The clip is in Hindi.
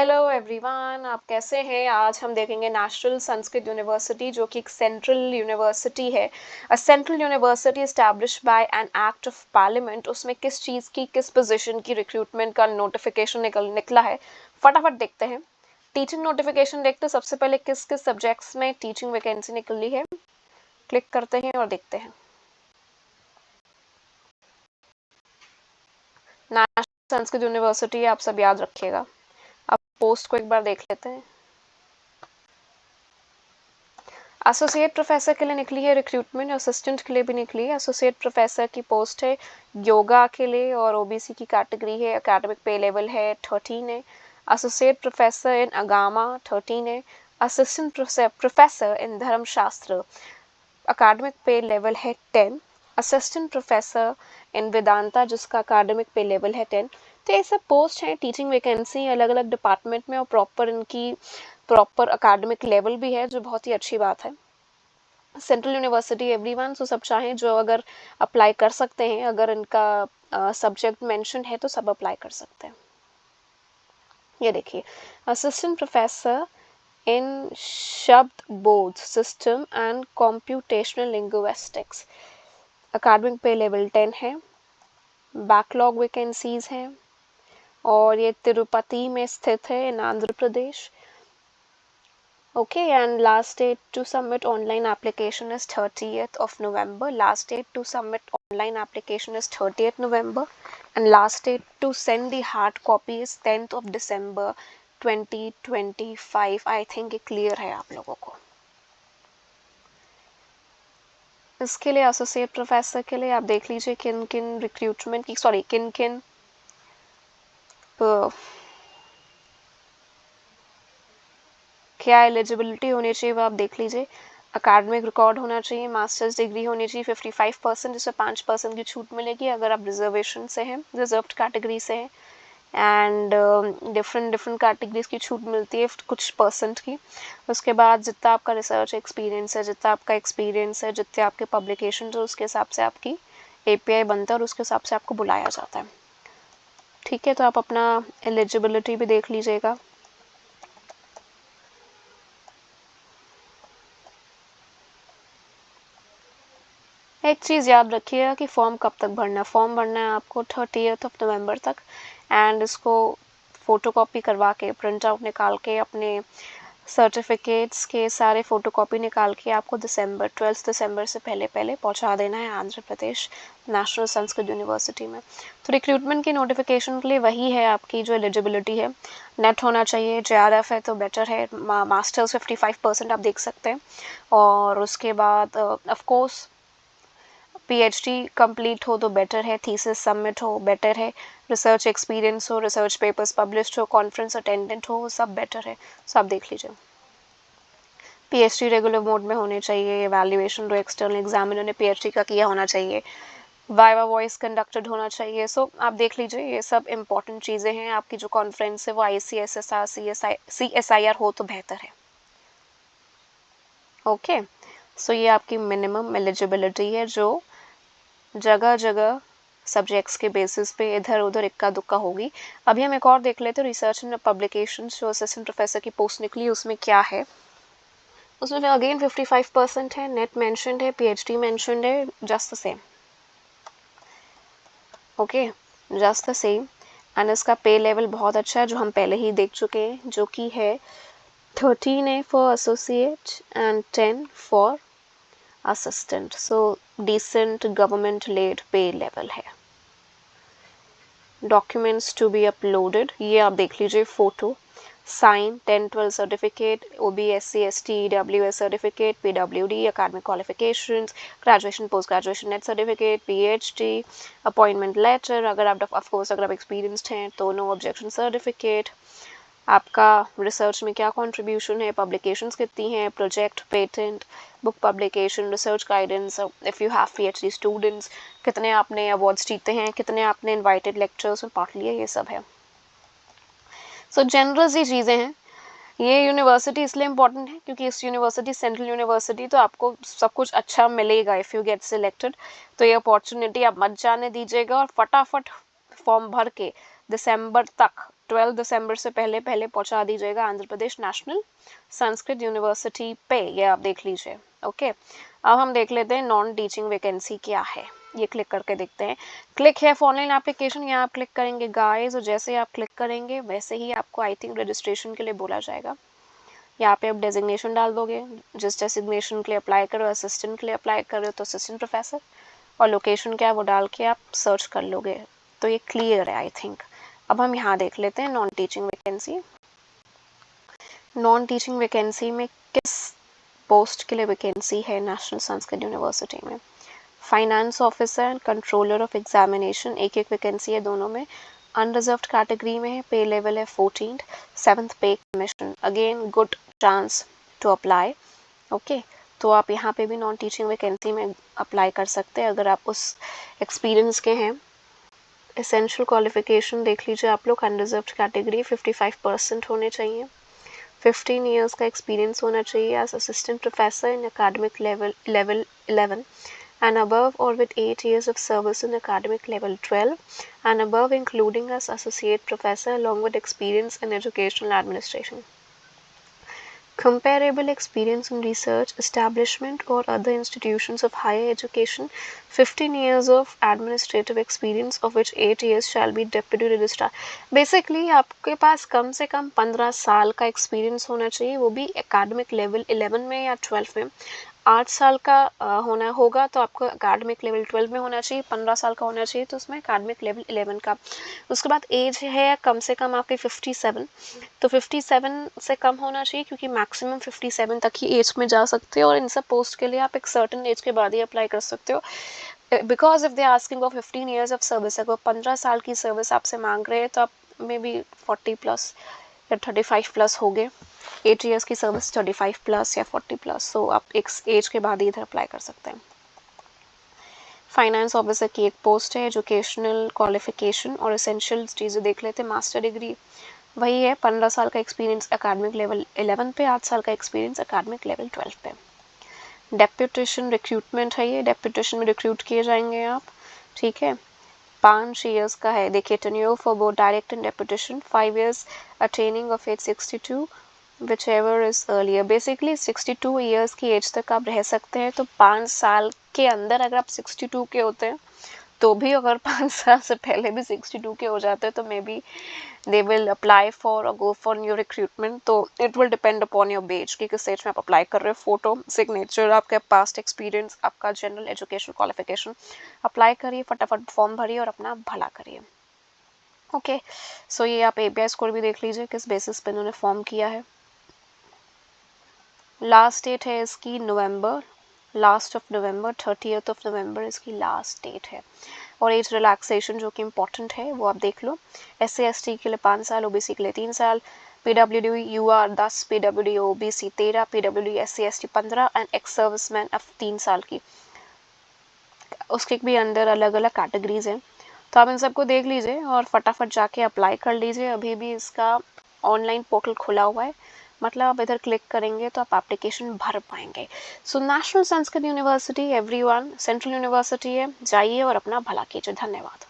हेलो एवरीवन, आप कैसे हैं। आज हम देखेंगे नेशनल संस्कृत यूनिवर्सिटी, जो कि एक सेंट्रल यूनिवर्सिटी है। A central university established bye an act of parliament. उसमें किस चीज़ की, किस पोजीशन की रिक्रूटमेंट का नोटिफिकेशन निकला है, फटाफट देखते हैं। टीचिंग नोटिफिकेशन देखते हैं सबसे पहले किस किस सब्जेक्ट्स में टीचिंग वैकेंसी निकली है। क्लिक करते हैं और देखते हैं। नेशनल संस्कृत यूनिवर्सिटी आप सब याद रखिएगा। अब पोस्ट को एक बार देख लेते हैं। एसोसिएट प्रोफेसर के लिए निकली है रिक्रूटमेंट, असिस्टेंट के लिए भी निकली है। एसोसिएट प्रोफेसर की पोस्ट है योगा के लिए और ओबीसी की कैटेगरी है। एकेडमिक पे लेवल है 13 है। एसोसिएट प्रोफेसर इन अगामा 13 है। असिस्टेंट प्रोफेसर इन धर्मशास्त्र एकेडमिक पे लेवल है 10। असिस्टेंट प्रोफेसर इन वेदांता जिसका एकेडमिक पे लेवल है 10। तो ये सब पोस्ट हैं, टीचिंग वैकेंसी अलग अलग डिपार्टमेंट में और प्रॉपर एकेडमिक लेवल भी है, जो बहुत ही अच्छी बात है। सेंट्रल यूनिवर्सिटी एवरीवन, सो सब चाहें जो अगर अप्लाई कर सकते हैं, अगर इनका सब्जेक्ट मेंशन है तो सब अप्लाई कर सकते हैं। ये देखिए, असिस्टेंट प्रोफेसर इन शब्द बोध system and computational linguistics, academic पे लेवल 10 है। बैकलॉग वैकेंसीज हैं और ये तिरुपति में स्थित है इन Andhra Pradesh. Okay, and last date to submit online application is 30th of November. Last date to submit online application is 30th November, and last date to send the hard copy is 10th of December 2025. I think ये clear है आप लोगों को। इसके लिए एसोसिएट प्रोफेसर के लिए आप देख लीजिए किन किन रिक्रूटमेंट की, सॉरी किन किन क्या एलिजिबिलिटी होनी चाहिए वो आप देख लीजिए। एकेडमिक रिकॉर्ड होना चाहिए, मास्टर्स डिग्री होनी चाहिए 55%, जिससे 5% की छूट मिलेगी अगर आप रिजर्वेशन से हैं, रिजर्व्ड कैटेगरी से हैं। एंड डिफरेंट कैटेगरीज की छूट मिलती है कुछ परसेंट की। उसके बाद जितना आपका रिसर्च एक्सपीरियंस है, जितना आपका एक्सपीरियंस है, जितने आपके पब्लिकेशन है, उसके हिसाब से आपकी API बनता है और उसके हिसाब से आपको बुलाया जाता है। ठीक है, तो आप अपना एलिजिबिलिटी भी देख लीजिएगा। एक चीज़ याद रखिएगा कि फॉर्म कब तक भरना है। फॉर्म भरना है आपको 30th ऑफ नवंबर तक, एंड इसको फ़ोटोकॉपी करवा के, प्रिंट आउट निकाल के, अपने सर्टिफिकेट्स के सारे फ़ोटोकॉपी निकाल के आपको 12 दिसंबर से पहले पहुंचा देना है आंध्र प्रदेश नेशनल संस्कृत यूनिवर्सिटी में। तो रिक्रूटमेंट की नोटिफिकेशन के लिए वही है आपकी जो एलिजिबिलिटी है। नेट होना चाहिए, JRF है तो बेटर है, मास्टर्स 55% आप देख सकते हैं, और उसके बाद ऑफकोर्स PhD कंप्लीट हो तो बेटर है, थीसिस सबमिट हो बेटर है, रिसर्च एक्सपीरियंस हो, रिसर्च पेपर्स पब्लिश्ड हो, कॉन्फ्रेंस अटेंडेंट हो, सब बेटर है। सब देख लीजिए। PhD रेगुलर मोड में होने चाहिए, एवैल्यूएशन जो एक्सटर्नल एग्जामिनर ने PhD का किया होना चाहिए, वाइवा वॉइस कंडक्टेड होना चाहिए। सो आप देख लीजिए, ये सब इंपॉर्टेंट चीज़ें हैं। आपकी जो कॉन्फ्रेंस है वो ICSSR CSIR हो तो बेहतर है। ओके, सो ये आपकी मिनिमम एलिजिबिलिटी है, जो जगह जगह सब्जेक्ट्स के बेसिस पे इधर उधर इक्का दुक्का होगी। अभी हम एक और देख लेते हैं, रिसर्च एंड पब्लिकेशन जो असिस्टेंट प्रोफेसर की पोस्ट निकली उसमें क्या है। उसमें अगेन 55% है, नेट मेंशन्ड है, PhD मेंशन्ड है, just the same. Okay, just the same. And इसका पे लेवल बहुत अच्छा है, जो हम पहले ही देख चुके हैं, जो कि है 13 है for associate and 10 for assistant. So decent government led pay level है। डॉक्यूमेंट्स टू बी अपलोडेड, ये आप देख लीजिए, photo, sign, 10-12 certificate, OBSC ST EWS certificate, PWD academic qualifications, graduation post graduation net certificate, PhD, appointment letter, अगर आप ऑफकोर्स अगर आप एक्सपीरियंसड हैं तो नो ऑब्जेक्शन सर्टिफिकेट, आपका रिसर्च में क्या कंट्रीब्यूशन है, पब्लिकेशंस कितनी हैं, project, patent, book publication, research guidance, if you have PhD students, कितने आपने अवार्ड्स जीते हैं, कितने आपने इनवाइटेड लेक्चर्स में पार्ट लिया, ये सब है। सो जनरस ही चीज़ें हैं। ये यूनिवर्सिटी इसलिए इम्पॉर्टेंट है क्योंकि इस यूनिवर्सिटी सेंट्रल यूनिवर्सिटी, तो आपको सब कुछ अच्छा मिलेगा इफ़ यू गेट सिलेक्टेड। तो ये अपॉर्चुनिटी आप मत जाने दीजिएगा और फटाफट फॉर्म भर के दिसंबर तक 12 दिसंबर से पहले पहले पहुंचा दीजिएगा आंध्र प्रदेश नेशनल संस्कृत यूनिवर्सिटी पे, ये आप देख लीजिए। ओके, अब हम देख लेते हैं नॉन टीचिंग वैकेंसी क्या है, ये क्लिक करके देखते हैं। क्लिक है फॉर ऑनलाइन एप्लीकेशन, यहाँ आप क्लिक करेंगे गाइस, और जैसे ही आप क्लिक करेंगे वैसे ही आपको आई थिंक रजिस्ट्रेशन के लिए बोला जाएगा। यहाँ पे आप डेजिग्नेशन डाल दोगे, जिस डेजिग्नेशन के लिए अप्लाई करो, असिस्टेंट के लिए अप्लाई कर रहे हो तो असिस्टेंट प्रोफेसर, और लोकेशन क्या है वो डाल के आप सर्च कर लोगे। तो ये क्लियर है आई थिंक। अब हम यहाँ देख लेते हैं non teaching vacancy. Non teaching vacancy में किस पोस्ट के लिए वैकेंसी है नेशनल संस्कृत यूनिवर्सिटी में? Finance officer and controller of examination, एक एक वैकेंसी है दोनों में। अनरिजर्व्ड कैटेगरी में है, पे लेवल है 14th, 7th पे commission, again good chance to apply. Okay, तो आप यहाँ पे भी नॉन टीचिंग वैकेंसी में अप्लाई कर सकते हैं अगर आप उस एक्सपीरियंस के हैं। एसेंशियल क्वालिफिकेशन देख लीजिए आप लोग, अनरिजर्व्ड कैटेगरी 55% होने चाहिए, 15 ईयर्स का एक्सपीरियंस होना चाहिए as assistant professor in academic level 11 and above, or with 8 years of service in academic level 12 and above, including as associate professor, along with experience in educational administration. Comparable experience in research establishment or other institutions of higher education, 15 years of administrative experience of which 8 years shall be deputy registrar. Basically आपके पास कम से कम 15 साल का एक्सपीरियंस होना चाहिए, वो भी एकेडमिक लेवल 11 में या 12 में। 8 साल का होना होगा तो आपको एकेडमिक लेवल 12 में होना चाहिए, 15 साल का होना चाहिए तो उसमें एकेडमिक लेवल 11 का। उसके बाद एज है कम से कम आपकी 57, तो 57 से कम होना चाहिए क्योंकि मैक्सिमम 57 तक ही एज में जा सकते हो, और इन सब पोस्ट के लिए आप एक सर्टन एज के बाद ही अप्लाई कर सकते हो। Because if they asking for 15 years of service, अगर 15 साल की सर्विस आपसे मांग रहे हैं तो आप मे बी 40 प्लस या 35 प्लस हो गए। 8 ईयर्स की सर्विस 35 प्लस या 40 प्लस, सो आप एक एज के बाद ही इधर अप्लाई कर सकते हैं। फाइनेंस ऑफिसर की एक पोस्ट है, एजुकेशनल क्वालिफिकेशन और एसेंशियल चीज़ें देख लेते हैं। मास्टर डिग्री वही है, 15 साल का एक्सपीरियंस एकेडमिक लेवल 11 पे, 8 साल का एक्सपीरियंस एकेडमिक लेवल 12 पे। डेप्यूटेशन रिक्रूटमेंट है, ये डेप्यूटेशन में रिक्रूट किए जाएंगे आप, ठीक है। 5 ईयर्स का है, देखिए tenure for both direct and deputation, 5 years attaining of age 62 which ever is earlier. Basically 62 years की एज तक आप रह सकते हैं, तो 5 साल के अंदर अगर आप 62 के होते हैं तो भी, अगर 5 साल से पहले भी 62 के हो जाते हैं तो may be they will apply for और गो फॉर न्यू रिक्रूटमेंट। तो it will depend upon your age कि किस एज में आप अप्लाई कर रहे हो। फोटो, सिग्नेचर, आपका पास्ट एक्सपीरियंस, आपका जनरल एजुकेशन क्वालिफिकेशन, अप्लाई करिए, फटाफट फॉर्म भरिए और अपना भला करिए। ओके, सो ये आप API स्कोर भी देख लीजिए किस बेसिस पे उन्होंने फॉर्म किया है। लास्ट डेट है इसकी November, last of November, 30th ऑफ नवंबर इसकी लास्ट डेट है। और एज रिलैक्सेशन जो कि इम्पोर्टेंट है वो आप देख लो। SC/ST के लिए 5 साल, OBC के लिए 3 साल, PWD UR 10, PWD OBC 13, PWD SC/ST 15 and ex serviceman अब 3 साल की। उसके भी अंदर अलग अलग कैटेगरीज हैं, तो आप इन सबको देख लीजिए और फटाफट जाके अप्लाई कर लीजिए। अभी भी इसका ऑनलाइन पोर्टल खुला हुआ है, मतलब आप इधर क्लिक करेंगे तो आप एप्लीकेशन भर पाएंगे। So national Sanskrit university everyone central university है, जाइए और अपना भला कीजिए। धन्यवाद।